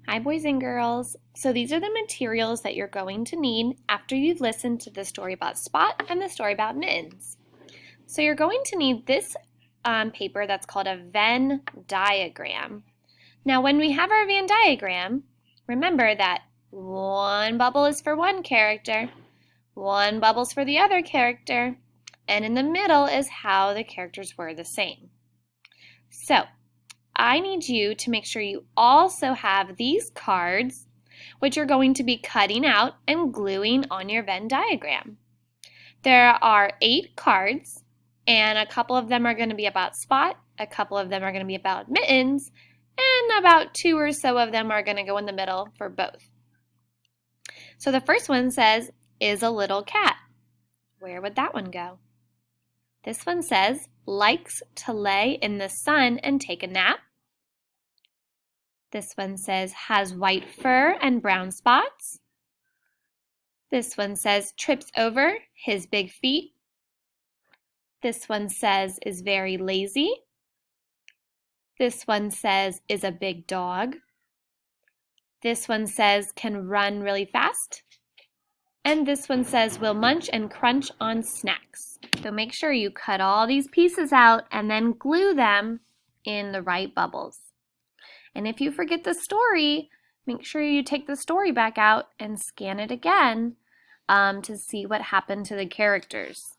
Hi, boys and girls. So these are the materials that you're going to need after you've listened to the story about Spot and the story about Mittens. So you're going to need this paper that's called a Venn diagram. Now, when we have our Venn diagram, remember that one bubble is for one character, one bubble's for the other character, and in the middle is how the characters were the same. So, I need you to make sure you also have these cards, which you're going to be cutting out and gluing on your Venn diagram. There are 8 cards, and a couple of them are going to be about Spot, a couple of them are going to be about Mittens, and about 2 or so of them are going to go in the middle for both. So the first one says, is a little cat. Where would that one go? This one says, likes to lay in the sun and take a nap. This one says, has white fur and brown spots. This one says, trips over his big feet. This one says, is very lazy. This one says, is a big dog. This one says, can run really fast. And this one says, will munch and crunch on snacks. So make sure you cut all these pieces out and then glue them in the right bubbles. And if you forget the story, make sure you take the story back out and scan it again to see what happened to the characters.